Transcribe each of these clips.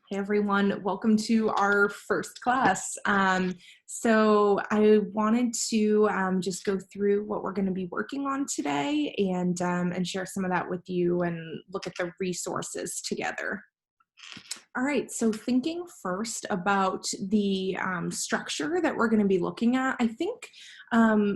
Hey everyone, welcome to our first class. So I wanted to just go through what we're going to be working on today and share some of that with you and look at the resources together. All right, so thinking first about the structure that we're going to be looking at, I think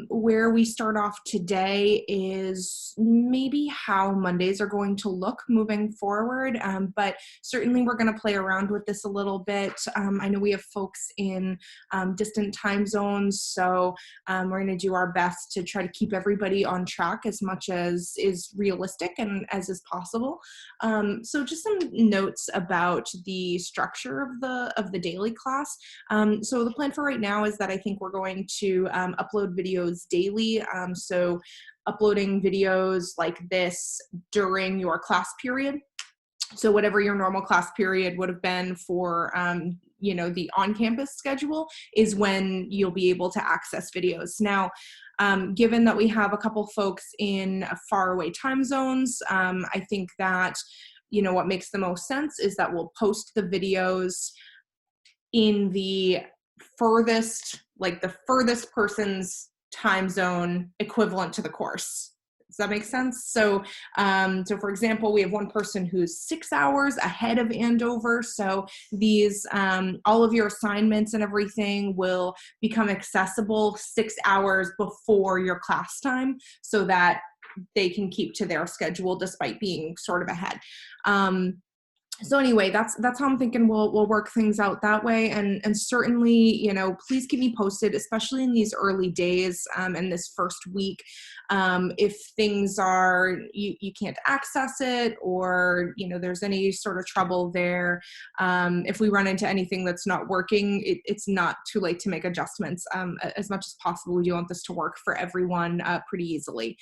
where we start off today is maybe how Mondays are going to look moving forward, but certainly we're going to play around with this a little bit. I know we have folks in distant time zones, so we're going to do our best to try to keep everybody on track as much as is realistic and as is possible. So just some notes about the structure of the daily class. So the plan for right now is that I think we're going to upload videos daily. So uploading videos like this during your class period. So whatever your normal class period would have been for the on-campus schedule is when you'll be able to access videos. Now, given that we have a couple folks in faraway time zones, I think that what makes the most sense is that we'll post the videos in the furthest person's time zone equivalent to the course. Does that make sense? So for example, we have one person who's 6 hours ahead of Andover. So these, all of your assignments and everything will become accessible 6 hours before your class time so that they can keep to their schedule despite being sort of ahead. So anyway, that's how I'm thinking we'll work things out that way. And certainly, please keep me posted, especially in these early days and this first week. If things are, you can't access it or, there's any sort of trouble there. If we run into anything that's not working, it's not too late to make adjustments. As much as possible, we do want this to work for everyone pretty easily.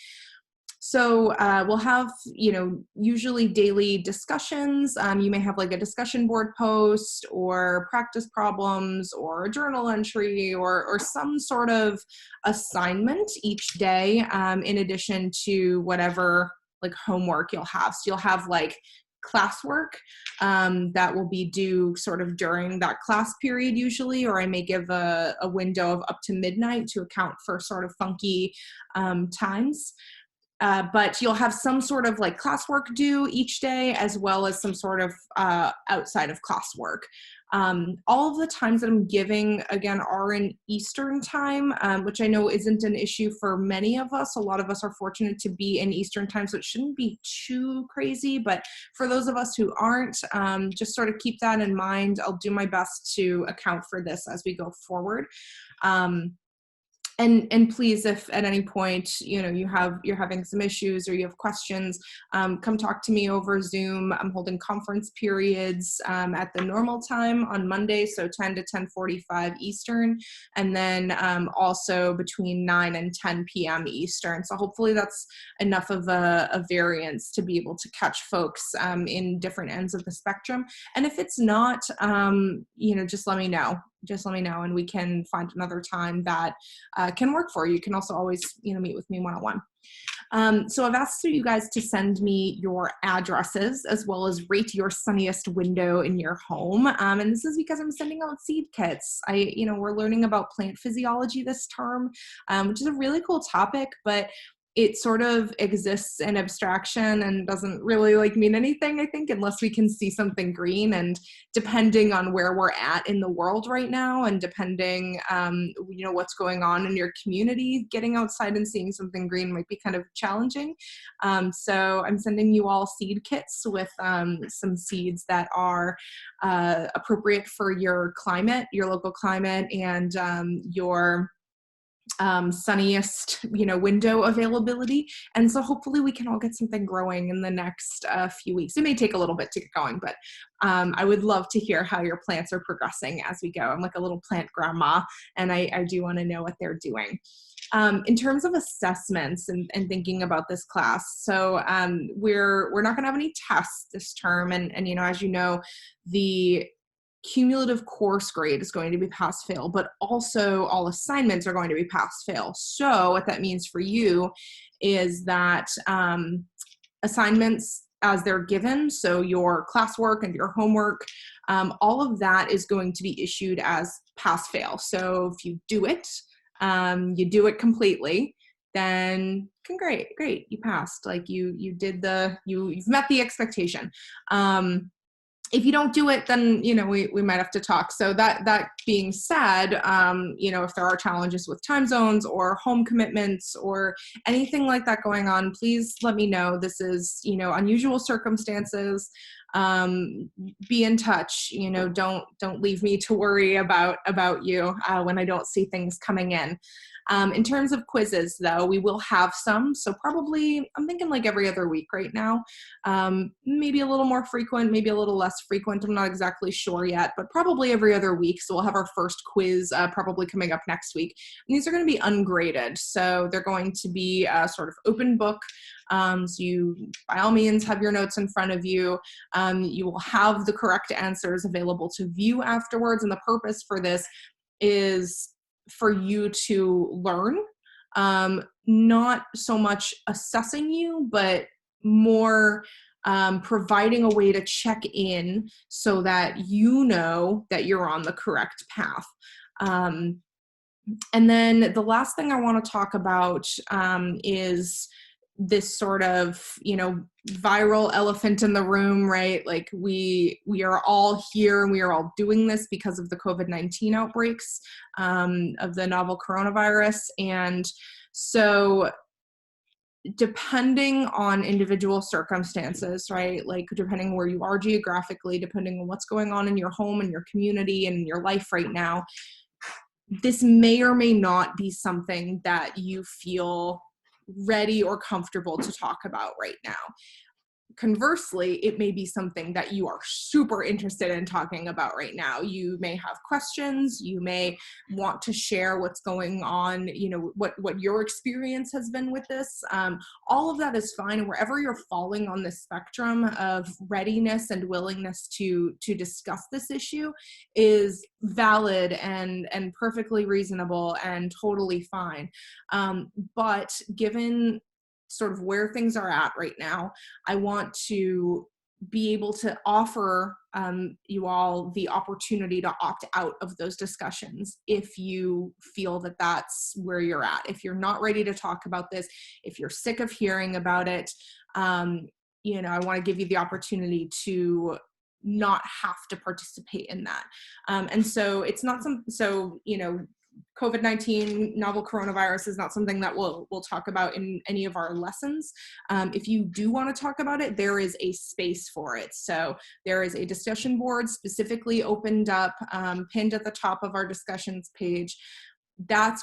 So we'll have, usually daily discussions. You may have like a discussion board post or practice problems or a journal entry or some sort of assignment each day in addition to whatever like homework you'll have. So you'll have like classwork that will be due sort of during that class period usually, or I may give a window of up to midnight to account for sort of funky times. But you'll have some sort of like classwork due each day, as well as some sort of outside of classwork. All of the times that I'm giving, again, are in Eastern time, which I know isn't an issue for many of us. A lot of us are fortunate to be in Eastern time, so it shouldn't be too crazy. But for those of us who aren't, just sort of keep that in mind. I'll do my best to account for this as we go forward. And please, if at any point, you're having some issues or you have questions, come talk to me over Zoom. I'm holding conference periods at the normal time on Monday, so 10 to 10:45 Eastern, and then also between 9 and 10 p.m. Eastern. So hopefully that's enough of a variance to be able to catch folks in different ends of the spectrum. And if it's not, just let me know. Just let me know and we can find another time that can work for you. You can also always, meet with me one-on-one. So I've asked you guys to send me your addresses as well as rate your sunniest window in your home. And this is because I'm sending out seed kits. We're learning about plant physiology this term, which is a really cool topic, but it sort of exists in abstraction and doesn't really mean anything, I think, unless we can see something green. And depending on where we're at in the world right now and depending, what's going on in your community, getting outside and seeing something green might be kind of challenging. So I'm sending you all seed kits with some seeds that are appropriate for your climate, your local climate, and your sunniest window availability. And so hopefully we can all get something growing in the next few weeks. It may take a little bit to get going, but I would love to hear how your plants are progressing as we go. I'm like a little plant grandma, and I do want to know what they're doing. In terms of assessments and thinking about this class, so we're not going to have any tests this term, and as you know, the cumulative course grade is going to be pass fail, but also all assignments are going to be pass fail. So what that means for you is that assignments as they're given. So your classwork and your homework, all of that is going to be issued as pass-fail. So if you do it, you do it completely, then great, you passed. Like you've met the expectation. If you don't do it, then, we might have to talk. So that being said, if there are challenges with time zones or home commitments or anything like that going on, please let me know. This is, unusual circumstances. Be in touch. Don't leave me to worry about you when I don't see things coming in. In terms of quizzes, though, we will have some. So probably, I'm thinking like every other week right now. Maybe a little more frequent, maybe a little less frequent. I'm not exactly sure yet, but probably every other week. So we'll have our first quiz probably coming up next week. And these are going to be ungraded. So they're going to be a sort of open book. So you, by all means, have your notes in front of you. You will have the correct answers available to view afterwards. And the purpose for this is for you to learn, not so much assessing you, but more providing a way to check in so that you know that you're on the correct path. And then the last thing I want to talk about is this sort of, viral elephant in the room, right? Like we are all here and we are all doing this because of the COVID-19 outbreaks of the novel coronavirus. And so depending on individual circumstances, right? Like depending where you are geographically, depending on what's going on in your home and your community and your life right now, this may or may not be something that you feel ready or comfortable to talk about right now. Conversely, it may be something that you are super interested in talking about right now. You may have questions, you may want to share what's going on, what your experience has been with this. All of that is fine. And wherever you're falling on the spectrum of readiness and willingness to discuss this issue is valid and perfectly reasonable and totally fine. But given sort of where things are at right now, I want to be able to offer you all the opportunity to opt out of those discussions if you feel that that's where you're at. If you're not ready to talk about this, if you're sick of hearing about it, I want to give you the opportunity to not have to participate in that. And so it's not COVID-19 novel coronavirus is not something that we'll talk about in any of our lessons. If you do want to talk about it, there is a space for it. So there is a discussion board specifically opened up, pinned at the top of our discussions page. That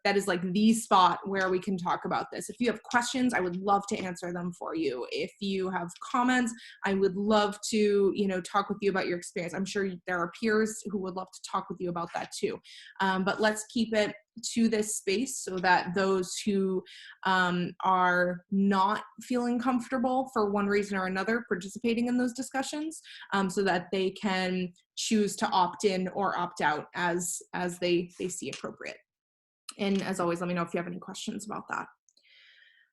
is like the spot where we can talk about this. If you have questions, I would love to answer them for you. If you have comments, I would love to, talk with you about your experience. I'm sure there are peers who would love to talk with you about that too. But let's keep it to this space so that those who are not feeling comfortable for one reason or another participating in those discussions, so that they can choose to opt in or opt out as they see appropriate. And as always, let me know if you have any questions about that.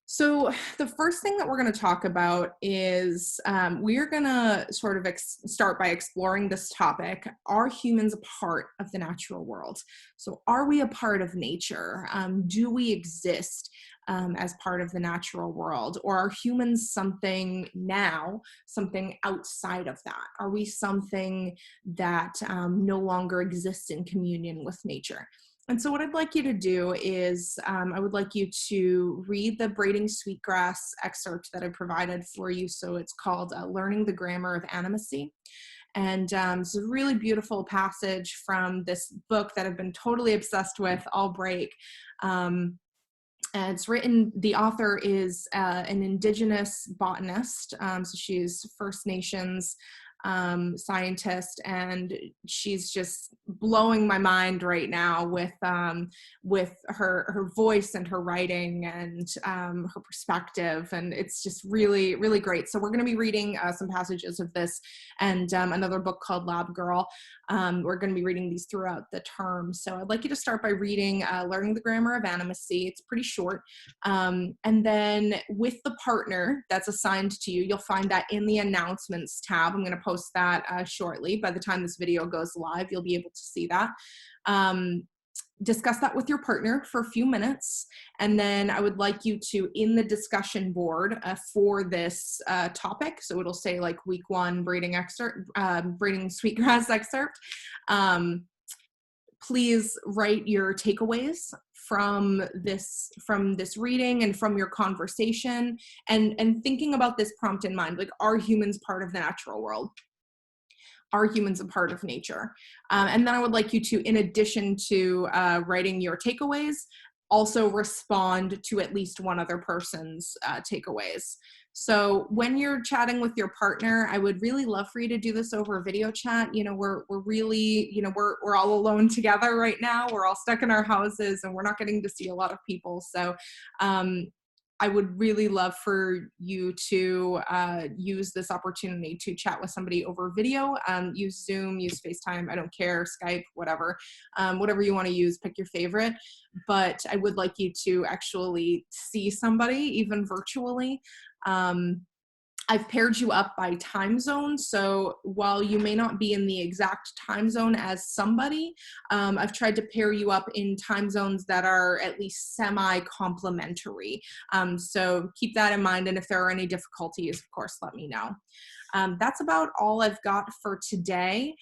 So the first thing that we're going to talk about is we are going to sort of start by exploring this topic. Are humans a part of the natural world? So are we a part of nature? Do we exist as part of the natural world? Or are humans something outside of that? Are we something that no longer exists in communion with nature? And so what I'd like you to do is I would like you to read the Braiding Sweetgrass excerpt that I provided for you. So it's called Learning the Grammar of Animacy. And it's a really beautiful passage from this book that I've been totally obsessed with all break. And it's written, the author is an indigenous botanist. So she's First Nations scientist, and she's just blowing my mind right now with her voice and her writing and her perspective, and it's just really, really great. So we're going to be reading some passages of this and another book called Lab Girl. We're going to be reading these throughout the term. So I'd like you to start by reading Learning the Grammar of Animacy. It's pretty short. And then with the partner that's assigned to you, you'll find that in the announcements tab. I'm going to post that shortly. By the time this video goes live, you'll be able to see that. Discuss that with your partner for a few minutes, and then I would like you to, in the discussion board for this topic, so it'll say like week 1 braiding sweetgrass excerpt, please write your takeaways from this reading and from your conversation, and thinking about this prompt in mind, like, are humans part of the natural world? Are humans a part of nature? And then I would like you to, in addition to writing your takeaways, also respond to at least one other person's takeaways. So when you're chatting with your partner, I would really love for you to do this over a video chat. You know, we're really, you know, we're all alone together right now. We're all stuck in our houses and we're not getting to see a lot of people. So I would really love for you to use this opportunity to chat with somebody over video. Use Zoom, use FaceTime, I don't care, Skype, whatever. Whatever you want to use, pick your favorite. But I would like you to actually see somebody, even virtually. I've paired you up by time zone, so while you may not be in the exact time zone as somebody, I've tried to pair you up in time zones that are at least semi-complementary. So keep that in mind, and if there are any difficulties, of course, let me know. That's about all I've got for today.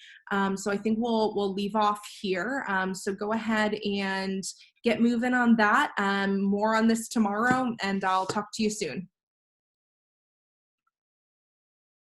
So I think we'll leave off here. So go ahead and get moving on that. More on this tomorrow, and I'll talk to you soon.